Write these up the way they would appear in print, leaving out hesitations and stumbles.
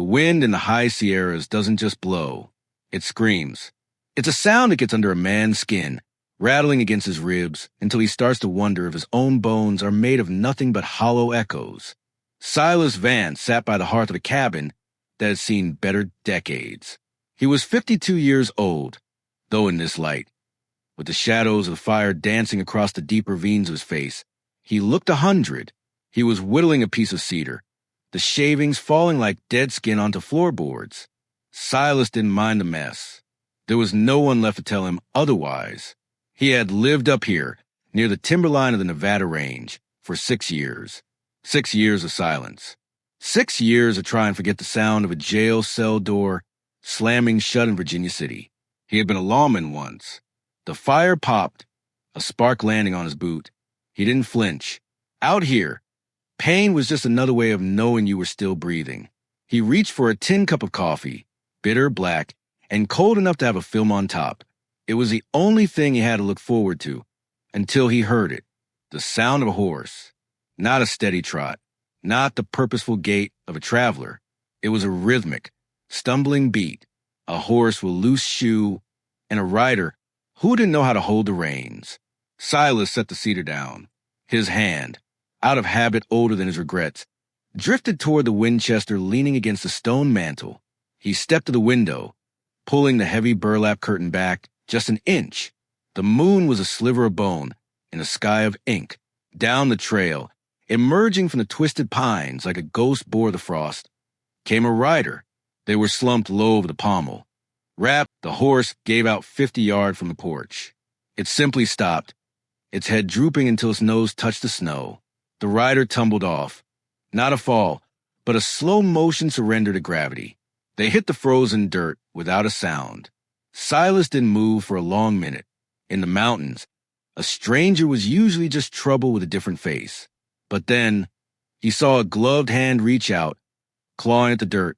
wind in the high Sierras doesn't just blow. It screams. It's a sound that gets under a man's skin, rattling against his ribs until he starts to wonder if his own bones are made of nothing but hollow echoes. Silas Vance sat by the hearth of a cabin that had seen better decades. He was 52 years old, though in this light, with the shadows of the fire dancing across the deep ravines of his face, he looked 100. He was whittling a piece of cedar, the shavings falling like dead skin onto floorboards. Silas didn't mind the mess. There was no one left to tell him otherwise. He had lived up here, near the timberline of the Nevada range, for 6 years. 6 years of silence. 6 years of trying to forget the sound of a jail cell door slamming shut in Virginia City. He had been a lawman once. The fire popped, a spark landing on his boot. He didn't flinch. Out here, pain was just another way of knowing you were still breathing. He reached for a tin cup of coffee, bitter, black, and cold enough to have a film on top. It was the only thing he had to look forward to, until he heard it. The sound of a horse. Not a steady trot. Not the purposeful gait of a traveler. It was a rhythmic, stumbling beat. A horse with loose shoe, and a rider who didn't know how to hold the reins. Silas set the cedar down. His hand, out of habit older than his regrets, drifted toward the Winchester leaning against the stone mantel. He stepped to the window, pulling the heavy burlap curtain back just an inch. The moon was a sliver of bone in a sky of ink. Down the trail, emerging from the twisted pines like a ghost bore the frost, came a rider. They were slumped low over the pommel. Rap, the horse gave out 50 yards from the porch. It simply stopped, its head drooping until its nose touched the snow. The rider tumbled off. Not a fall, but a slow motion surrender to gravity. They hit the frozen dirt without a sound. Silas didn't move for a long minute. In the mountains, a stranger was usually just trouble with a different face. But then, he saw a gloved hand reach out, clawing at the dirt,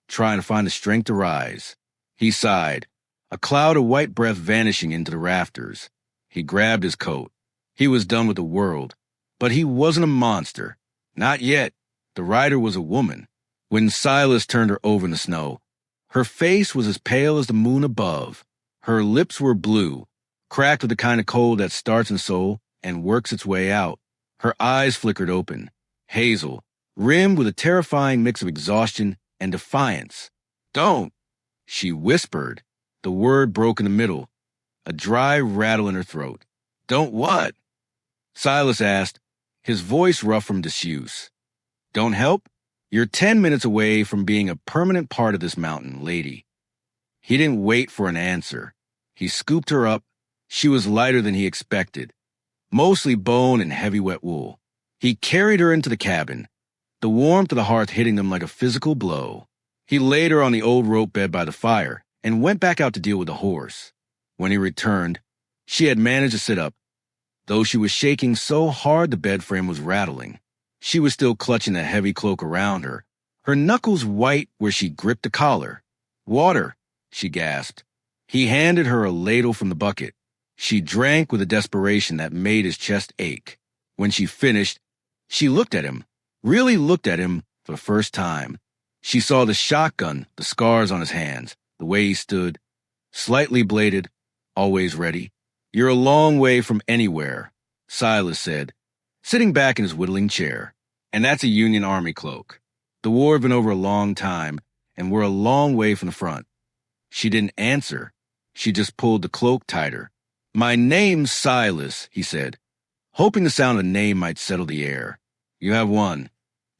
trying to find the strength to rise. He sighed, a cloud of white breath vanishing into the rafters. He grabbed his coat. He was done with the world. But he wasn't a monster. Not yet. The rider was a woman. When Silas turned her over in the snow, her face was as pale as the moon above. Her lips were blue, cracked with the kind of cold that starts in the soul and works its way out. Her eyes flickered open, hazel, rimmed with a terrifying mix of exhaustion and defiance. "Don't," she whispered. The word broke in the middle, a dry rattle in her throat. "Don't what?" Silas asked, his voice rough from disuse. "Don't help? You're 10 minutes away from being a permanent part of this mountain, lady." He didn't wait for an answer. He scooped her up. She was lighter than he expected, mostly bone and heavy wet wool. He carried her into the cabin, the warmth of the hearth hitting them like a physical blow. He laid her on the old rope bed by the fire and went back out to deal with the horse. When he returned, she had managed to sit up, though she was shaking so hard the bed frame was rattling. She was still clutching the heavy cloak around her, her knuckles white where she gripped the collar. "Water," she gasped. He handed her a ladle from the bucket. She drank with a desperation that made his chest ache. When she finished, she looked at him, really looked at him for the first time. She saw the shotgun, the scars on his hands, the way he stood, slightly bladed, always ready. "You're a long way from anywhere," Silas said, sitting back in his whittling chair. "And that's a Union Army cloak. The war had been over a long time, and we're a long way from the front." She didn't answer. She just pulled the cloak tighter. "My name's Silas," he said, hoping the sound of a name might settle the air. "You have one."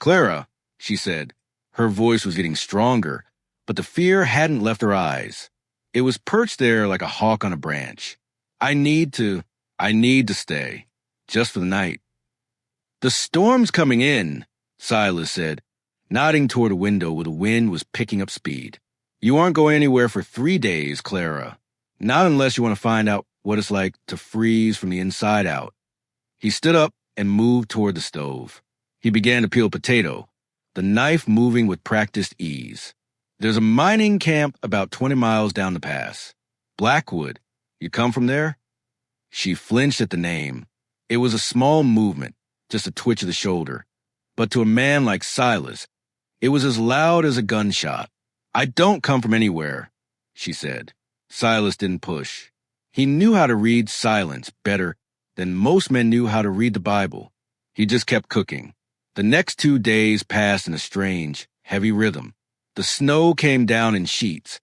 "Clara," she said. Her voice was getting stronger, but the fear hadn't left her eyes. It was perched there like a hawk on a branch. I need to stay, just for the night." "The storm's coming in," Silas said, nodding toward a window where the wind was picking up speed. "You aren't going anywhere for 3 days, Clara. Not unless you want to find out what it's like to freeze from the inside out." He stood up and moved toward the stove. He began to peel a potato, the knife moving with practiced ease. "There's a mining camp about 20 miles down the pass. Blackwood. You come from there?" She flinched at the name. It was a small movement, just a twitch of the shoulder. But to a man like Silas, It was as loud as a gunshot. "I don't come from anywhere," she said. Silas didn't push. He knew how to read silence better than most men knew how to read the Bible. He just kept cooking. The next 2 days passed in a strange, heavy rhythm. The snow came down in sheets,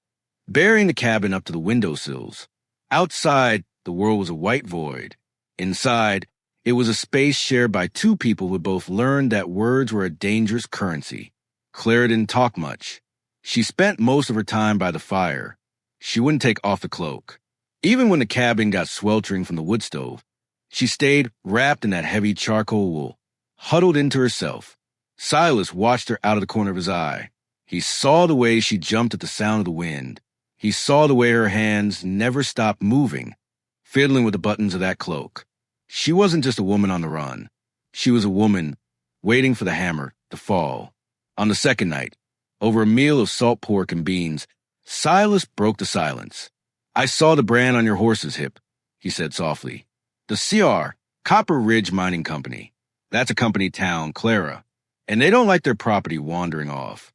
burying the cabin up to the windowsills. Outside, the world was a white void. Inside, it was a space shared by two people who both learned that words were a dangerous currency. Clara didn't talk much. She spent most of her time by the fire. She wouldn't take off the cloak. Even when the cabin got sweltering from the wood stove, she stayed wrapped in that heavy charcoal wool, huddled into herself. Silas watched her out of the corner of his eye. He saw the way she jumped at the sound of the wind. He saw the way her hands never stopped moving, fiddling with the buttons of that cloak. She wasn't just a woman on the run. She was a woman waiting for the hammer to fall. On the second night, over a meal of salt pork and beans, Silas broke the silence. "I saw the brand on your horse's hip," he said softly. "The CR, Copper Ridge Mining Company. That's a company town, Clara, and they don't like their property wandering off."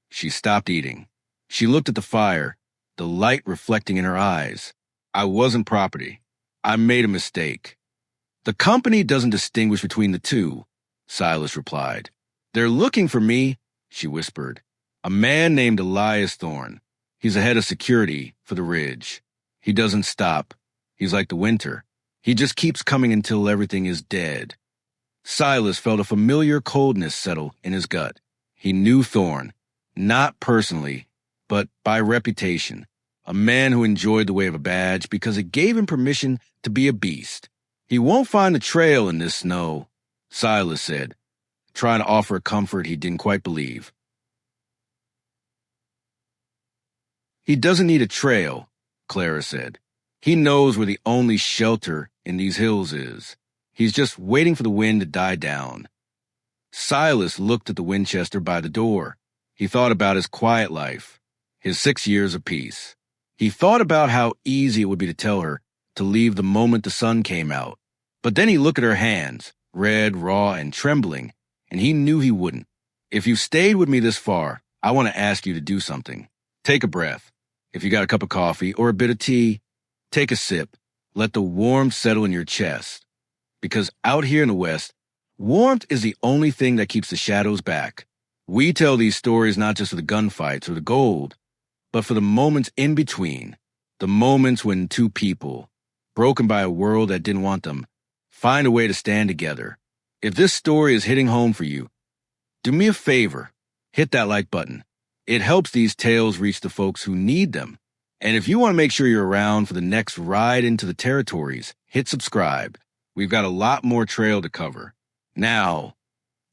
She stopped eating. She looked at the fire, the light reflecting in her eyes. "I wasn't property. I made a mistake." "The company doesn't distinguish between the two," Silas replied. "They're looking for me," she whispered. "A man named Elias Thorne. He's the head of security for the ridge. He doesn't stop. He's like the winter. He just keeps coming until everything is dead." Silas felt a familiar coldness settle in his gut. He knew Thorne, not personally, but by reputation. A man who enjoyed the way of a badge because it gave him permission to be a beast. "He won't find the trail in this snow," Silas said, trying to offer a comfort he didn't quite believe. "He doesn't need a trail," Clara said. "He knows where the only shelter in these hills is. He's just waiting for the wind to die down." Silas looked at the Winchester by the door. He thought about his quiet life, his 6 years of peace. He thought about how easy it would be to tell her to leave the moment the sun came out. But then he looked at her hands, red, raw, and trembling, and he knew he wouldn't. "If you've stayed with me this far, I want to ask you to do something. Take a breath. If you got a cup of coffee or a bit of tea, take a sip. Let the warmth settle in your chest. Because out here in the West, warmth is the only thing that keeps the shadows back. We tell these stories not just for the gunfights or the gold, but for the moments in between, the moments when two people, broken by a world that didn't want them, find a way to stand together. If this story is hitting home for you, do me a favor, hit that like button. It helps these tales reach the folks who need them. And if you want to make sure you're around for the next ride into the territories, hit subscribe. We've got a lot more trail to cover. Now,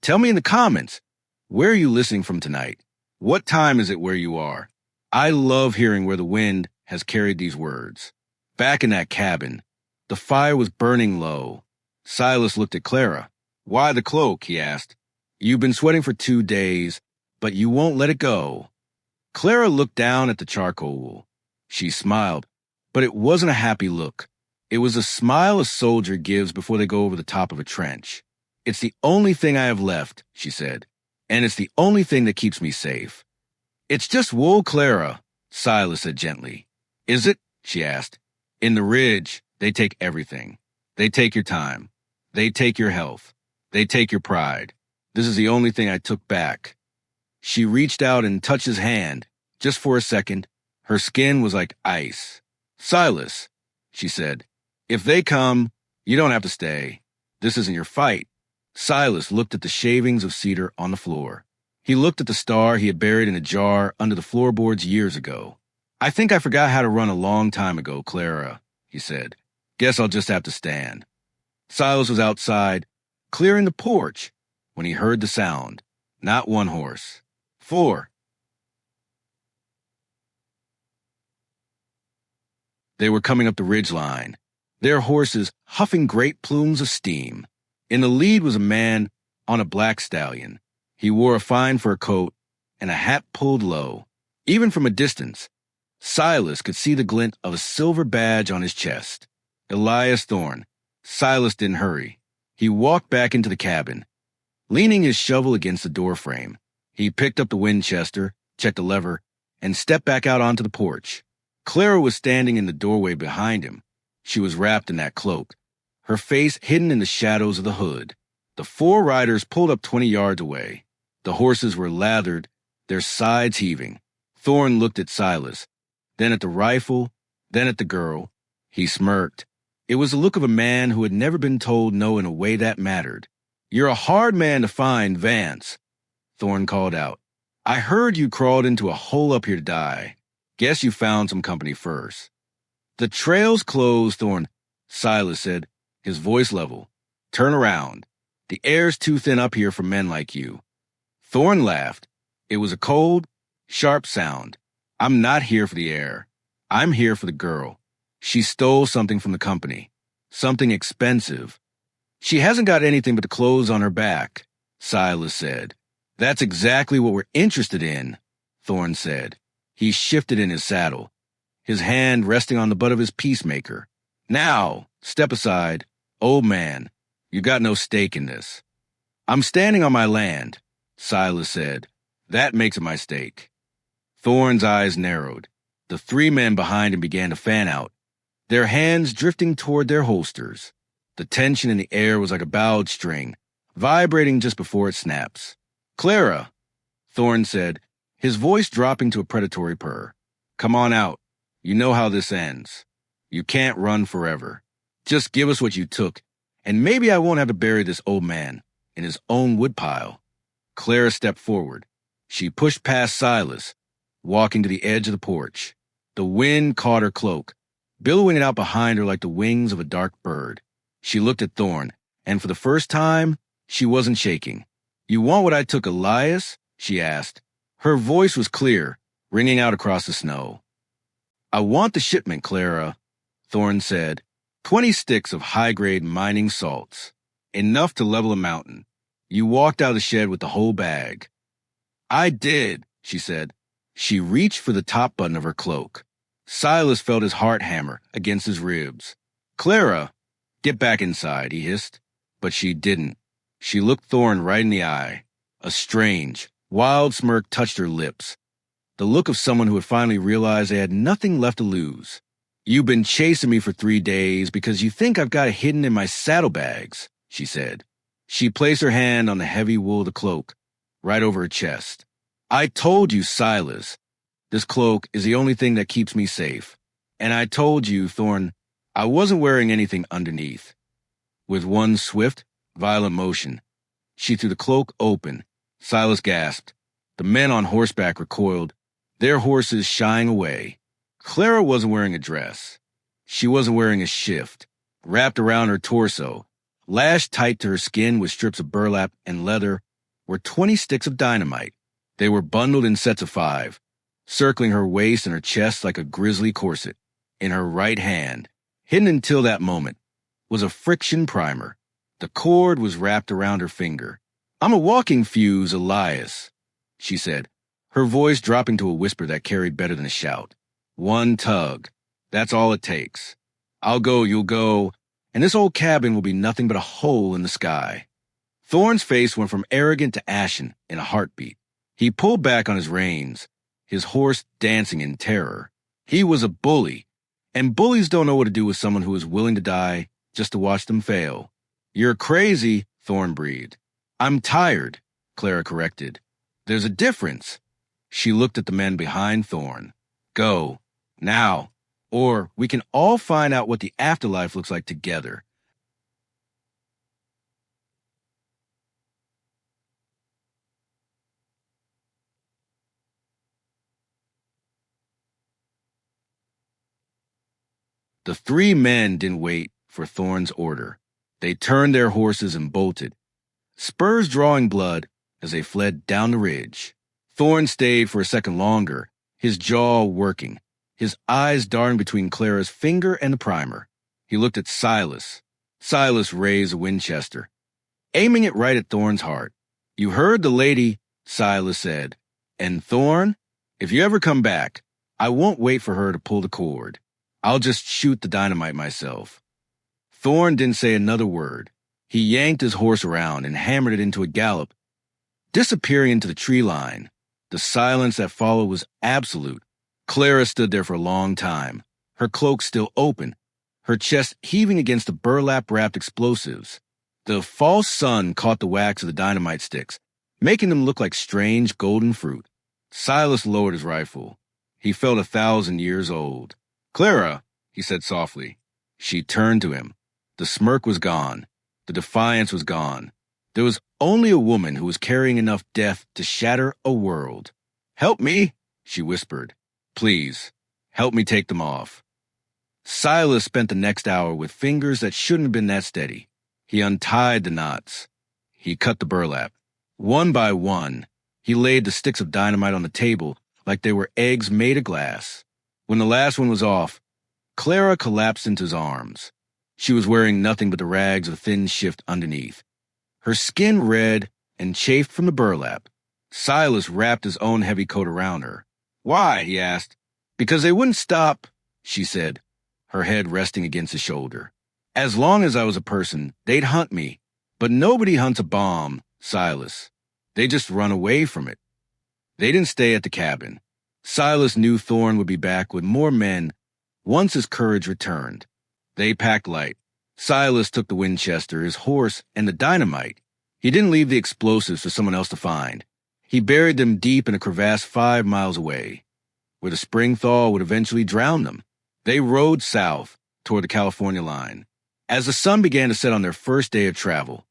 tell me in the comments, where are you listening from tonight? What time is it where you are? I love hearing where the wind has carried these words. Back in that cabin, the fire was burning low. Silas looked at Clara. "Why the cloak?" he asked. "You've been sweating for 2 days, but you won't let it go." Clara looked down at the charcoal wool. She smiled, but it wasn't a happy look. It was a smile a soldier gives before they go over the top of a trench. "It's the only thing I have left," she said, "and it's the only thing that keeps me safe." "It's just wool, Clara," Silas said gently. "Is it?" she asked. "In the ridge, they take everything. They take your time. They take your health. They take your pride. This is the only thing I took back." She reached out and touched his hand. Just for a second, her skin was like ice. "Silas," she said, "if they come, you don't have to stay. This isn't your fight." Silas looked at the shavings of cedar on the floor. He looked at the star he had buried in a jar under the floorboards years ago. "I think I forgot how to run a long time ago, Clara," he said. "Guess I'll just have to stand." Silas was outside, clearing the porch, when he heard the sound. Not one horse. 4. They were coming up the ridgeline, their horses huffing great plumes of steam. In the lead was a man on a black stallion. He wore a fine fur coat and a hat pulled low. Even from a distance, Silas could see the glint of a silver badge on his chest. Elias Thorne. Silas didn't hurry. He walked back into the cabin, leaning his shovel against the doorframe. He picked up the Winchester, checked the lever, and stepped back out onto the porch. Clara was standing in the doorway behind him. She was wrapped in that cloak, her face hidden in the shadows of the hood. The 4 riders pulled up 20 yards away. The horses were lathered, their sides heaving. Thorne looked at Silas, then at the rifle, then at the girl. He smirked. It was the look of a man who had never been told no in a way that mattered. "You're a hard man to find, Vance," Thorne called out. "I heard you crawled into a hole up here to die. Guess you found some company first." "The trail's closed, Thorne," Silas said, his voice level. "Turn around. The air's too thin up here for men like you." Thorne laughed. It was a cold, sharp sound. "I'm not here for the air. I'm here for the girl. She stole something from the company. Something expensive. She hasn't got anything but the clothes on her back," Silas said. "That's exactly what we're interested in," Thorne said. He shifted in his saddle, his hand resting on the butt of his peacemaker. "Now, step aside. Old man, you got no stake in this." "I'm standing on my land," Silas said. "That makes it my stake." Thorne's eyes narrowed. The 3 men behind him began to fan out, their hands drifting toward their holsters. The tension in the air was like a bowed string, vibrating just before it snaps. "Clara," Thorne said, his voice dropping to a predatory purr. "Come on out. You know how this ends. You can't run forever. Just give us what you took, and maybe I won't have to bury this old man in his own woodpile." Clara stepped forward. She pushed past Silas, walking to the edge of the porch. The wind caught her cloak, billowing it out behind her like the wings of a dark bird. She looked at Thorne, and for the first time, she wasn't shaking. "You want what I took, Elias?" she asked. Her voice was clear, ringing out across the snow. "I want the shipment, Clara," Thorne said. 20 sticks of high-grade mining salts. Enough to level a mountain. You walked out of the shed with the whole bag." "I did," she said. She reached for the top button of her cloak. Silas felt his heart hammer against his ribs. "Clara, get back inside," he hissed. But she didn't. She looked Thorne right in the eye. A strange, wild smirk touched her lips. The look of someone who had finally realized they had nothing left to lose. "You've been chasing me for 3 days because you think I've got it hidden in my saddlebags," she said. She placed her hand on the heavy wool of the cloak, right over her chest. "I told you, Silas, this cloak is the only thing that keeps me safe. And I told you, Thorne, I wasn't wearing anything underneath." With one swift, violent motion, she threw the cloak open. Silas gasped. The men on horseback recoiled, their horses shying away. Clara wasn't wearing a dress. She wasn't wearing a shift. Wrapped around her torso, lashed tight to her skin with strips of burlap and leather, were 20 sticks of dynamite. They were bundled in sets of 5, circling her waist and her chest like a grisly corset. In her right hand, hidden until that moment, was a friction primer. The cord was wrapped around her finger. "I'm a walking fuse, Elias," she said, her voice dropping to a whisper that carried better than a shout. "One tug. That's all it takes. I'll go, you'll go, and this old cabin will be nothing but a hole in the sky." Thorne's face went from arrogant to ashen in a heartbeat. He pulled back on his reins, his horse dancing in terror. He was a bully, and bullies don't know what to do with someone who is willing to die just to watch them fail. "You're crazy," Thorne breathed. "I'm tired," Clara corrected. "There's a difference." She looked at the men behind Thorne. "Go, now, or we can all find out what the afterlife looks like together." The 3 men didn't wait for Thorne's order. They turned their horses and bolted, spurs drawing blood as they fled down the ridge. Thorne stayed for a second longer, his jaw working, his eyes darting between Clara's finger and the primer. He looked at Silas. Silas raised a Winchester, aiming it right at Thorne's heart. "You heard the lady," Silas said. "And Thorne, if you ever come back, I won't wait for her to pull the cord. I'll just shoot the dynamite myself." Thorne didn't say another word. He yanked his horse around and hammered it into a gallop. disappearing into the tree line. The silence that followed was absolute. Clara stood there for a long time, her cloak still open, her chest heaving against the burlap-wrapped explosives. The false sun caught the wax of the dynamite sticks, making them look like strange golden fruit. Silas lowered his rifle. He felt 1,000 years old. "Clara," he said softly. She turned to him. The smirk was gone. The defiance was gone. There was only a woman who was carrying enough death to shatter a world. "Help me," she whispered. "Please, help me take them off." Silas spent the next hour with fingers that shouldn't have been that steady. He untied the knots. He cut the burlap. One by one, he laid the sticks of dynamite on the table like they were eggs made of glass. When the last one was off, Clara collapsed into his arms. She was wearing nothing but the rags of thin shift underneath, her skin red and chafed from the burlap. Silas wrapped his own heavy coat around her. "Why?" he asked. "Because they wouldn't stop," she said, her head resting against his shoulder. "As long as I was a person, they'd hunt me. But nobody hunts a bomb, Silas. They just run away from it." They didn't stay at the cabin. Silas knew Thorne would be back with more men once his courage returned. They packed light. Silas took the Winchester, his horse, and the dynamite. He didn't leave the explosives for someone else to find. He buried them deep in a crevasse 5 miles away, where the spring thaw would eventually drown them. They rode south toward the California line. As the sun began to set on their first day of travel,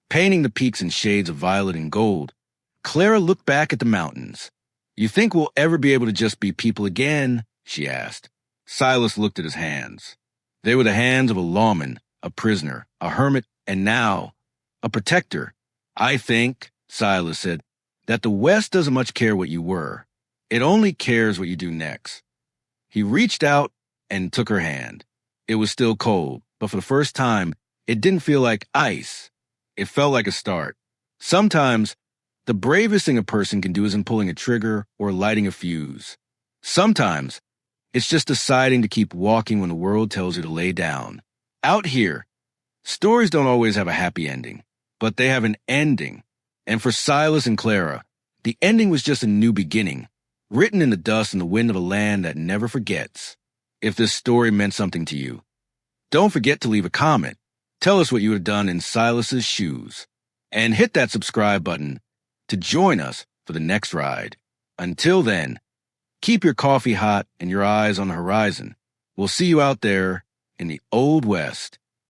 painting the peaks in shades of violet and gold, Clara looked back at the mountains. "You think we'll ever be able to just be people again?" she asked. Silas looked at his hands. They were the hands of a lawman, a prisoner, a hermit, and now a protector. "I think," Silas said, "that the West doesn't much care what you were. It only cares what you do next." He reached out and took her hand. It was still cold, but for the first time, it didn't feel like ice. It felt like a start. Sometimes, the bravest thing a person can do isn't pulling a trigger or lighting a fuse. Sometimes, it's just deciding to keep walking when the world tells you to lay down. Out here, stories don't always have a happy ending, but they have an ending. And for Silas and Clara, the ending was just a new beginning, written in the dust and the wind of a land that never forgets. If this story meant something to you, don't forget to leave a comment. Tell us what you would have done in Silas's shoes. And hit that subscribe button to join us for the next ride. Until then, keep your coffee hot and your eyes on the horizon. We'll see you out there in the Old West.